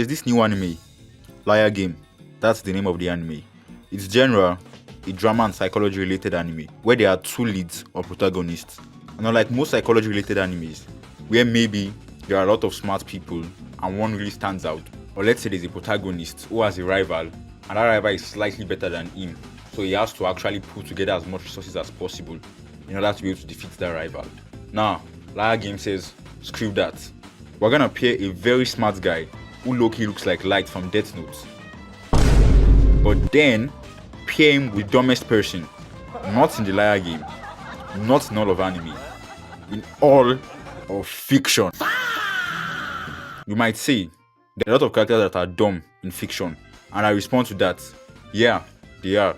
there's this new anime, Liar Game. That's the name of the anime. It's genre, a drama and psychology related anime, where there are two leads or protagonists. And unlike most psychology related animes, where maybe there are a lot of smart people and one really stands out, or let's say there's a protagonist who has a rival, and that rival is slightly better than him, so he has to actually put together as much resources as possible in order to be able to defeat that rival. Now, Liar Game says, screw that. We're gonna pair a very smart guy who low-key looks like Light from Death Note, but then pair him with dumbest person, not in the Liar Game, not in all of anime, in all of fiction. You might say, there are a lot of characters that are dumb in fiction, and I respond to that. Yeah, they are.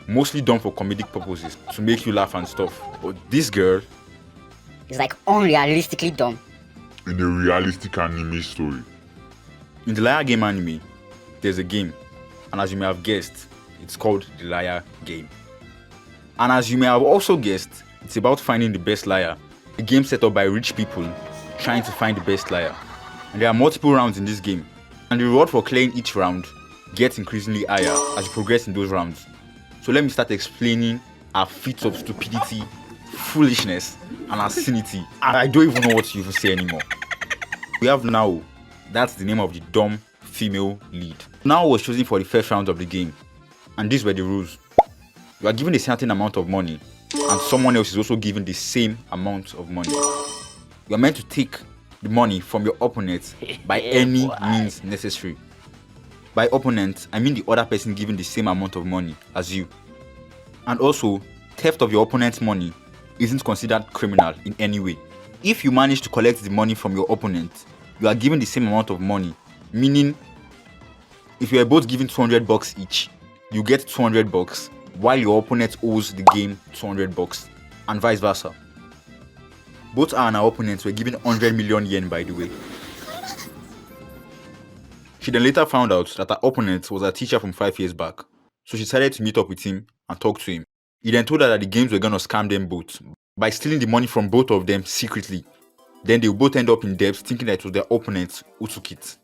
Mostly dumb for comedic purposes, to make you laugh and stuff. But this girl is like unrealistically dumb. In a realistic anime story. In the Liar Game anime, there's a game, and as you may have guessed, it's called the Liar Game. And as you may have also guessed, it's about finding the best liar. A game set up by rich people trying to find the best liar. And there are multiple rounds in this game, and the reward for clearing each round gets increasingly higher as you progress in those rounds. So let me start explaining our feats of stupidity, foolishness, and obscenity. I don't even know what to even say anymore. We have Nao. That's the name of the dumb female lead. Nao was chosen for the first round of the game, and these were the rules. You are given a certain amount of money, and someone else is also given the same amount of money. You are meant to take the money from your opponent by any means necessary. By opponent, I mean the other person given the same amount of money as you. And also, theft of your opponent's money isn't considered criminal in any way. If you manage to collect the money from your opponent, you are given the same amount of money, meaning if you are both given $200 each, you get $200 while your opponent owes the game $200, and vice versa. Both her and her opponents were given 100 million yen, by the way. She then later found out that her opponent was a teacher from 5 years back, so she decided to meet up with him and talk to him. He then told her that the games were gonna scam them both by stealing the money from both of them secretly. Then they would both end up in debt, thinking that it was their opponent who took it.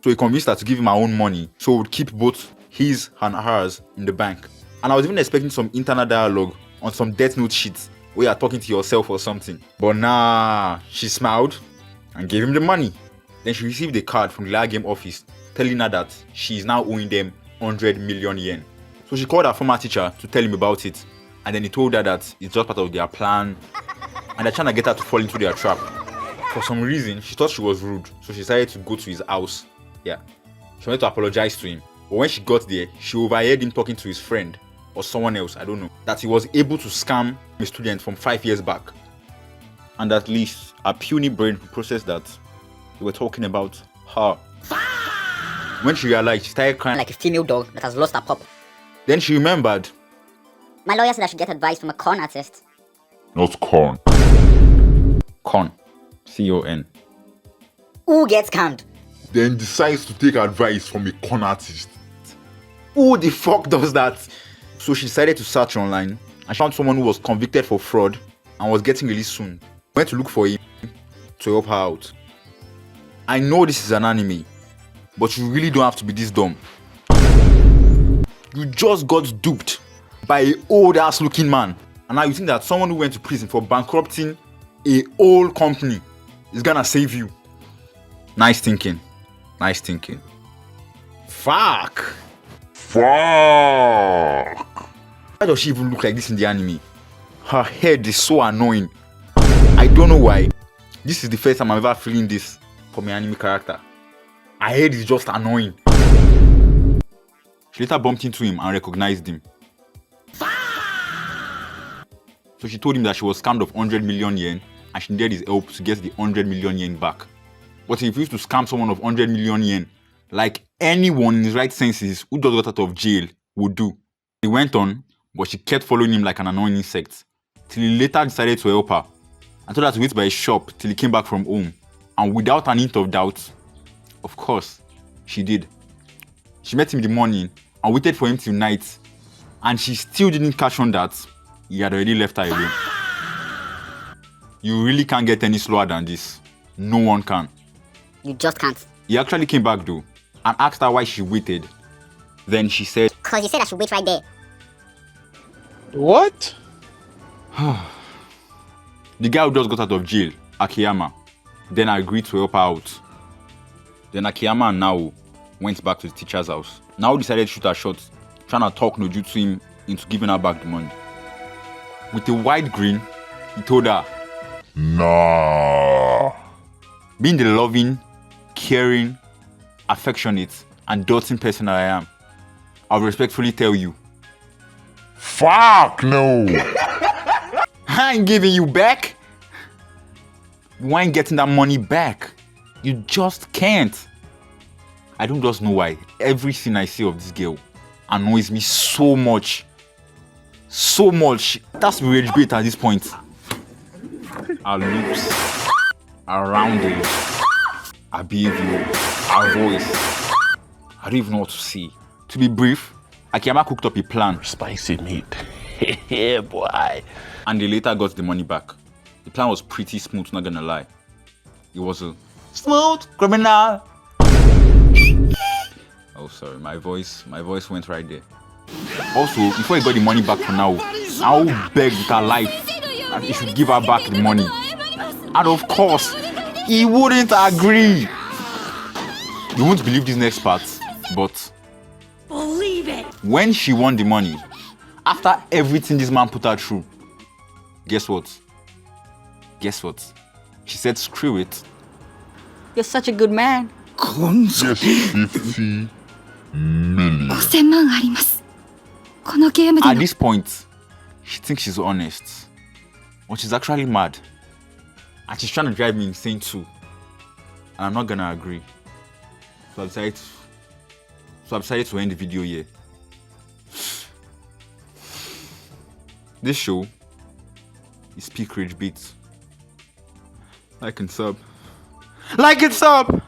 So he convinced her to give him her own money, so he would keep both his and hers in the bank. And I was even expecting some internal dialogue on some Death Note shit where you're talking to yourself or something. But nah, she smiled and gave him the money. Then she received a card from the Liar Game office telling her that she is now owing them 100 million yen. So she called her former teacher to tell him about it, and then he told her that it's just part of their plan and they're trying to get her to fall into their trap. For some reason, she thought she was rude, so she decided to go to his house. Yeah, she wanted to apologize to him. But when she got there, she overheard him talking to his friend or someone else, I don't know, that he was able to scam a student from 5 years back. And at least her puny brain processed that they were talking about her. When she realized, she started crying Like a female dog that has lost her pup. Then she remembered. My lawyer said I should get advice from a con artist. Not corn. Con. C-O-N. Who gets scammed? Then decides to take advice from a con artist. Who the fuck does that? So she decided to search online and found someone who was convicted for fraud and was getting released soon. Went to look for him to help her out. I know this is an anime, but you really don't have to be this dumb. You just got duped by an old ass looking man, and now you think that someone who went to prison for bankrupting a whole company is gonna save you. Nice thinking. Nice thinking. Fuck. Why does she even look like this in the anime? Her head is so annoying. I don't know why. This is the first time I'm ever feeling this from an anime character. Her head is just annoying. She later bumped into him and recognized him. So she told him that she was scammed of 100 million yen and she needed his help to get the 100 million yen back. But he refused to scam someone of 100 million yen like anyone in his right senses who just got out of jail would do. He went on, but she kept following him like an annoying insect, till he later decided to help her and told her to wait by his shop till he came back from home. And without an hint of doubt, of course, she did. She met him in the morning and waited for him till night, and she still didn't catch on that he had already left her alone. You really can't get any slower than this. No one can. You just can't. He actually came back though and asked her why she waited. Then she said, Cause you said I should wait right there. What? the guy who just got out of jail, Akiyama, then agreed to help her out. Then Akiyama and Nao went back to the teacher's house. Nao decided to shoot her shot, trying to talk Nojutsu him into giving her back the money. With a wide grin, he told her, Nah. being the loving, caring, affectionate, and doting person that I am, I will respectfully tell you, Fuck no. I ain't giving you back. You ain't getting that money back. You just can't. I don't just know why. Everything I see of this girl annoys me so much. So much. That's rage bait at this point. Our looks, our rounding, our behavior, our voice. I don't even know what to say. To be brief, Akiyama cooked up a plan. Spicy meat. Yeah, boy. And they later got the money back. The plan was pretty smooth, not gonna lie. It was a smooth criminal. Oh, sorry, my voice went right there. Also, before he got the money back from Nao begged with her life that he should give her back the money. And of course, he wouldn't agree. You won't believe this next part, but Believe it! when she won the money, after everything this man put her through, guess what? Guess what? She said, screw it. You're such a good man. Yes, 50 million. 5000万あります。このゲームで At の this point, she thinks she's honest. But she's actually mad. And she's trying to drive me insane too. And I'm not gonna agree. So I decided to end the video here. This show is peak rage beats. Like and sub. Like and sub!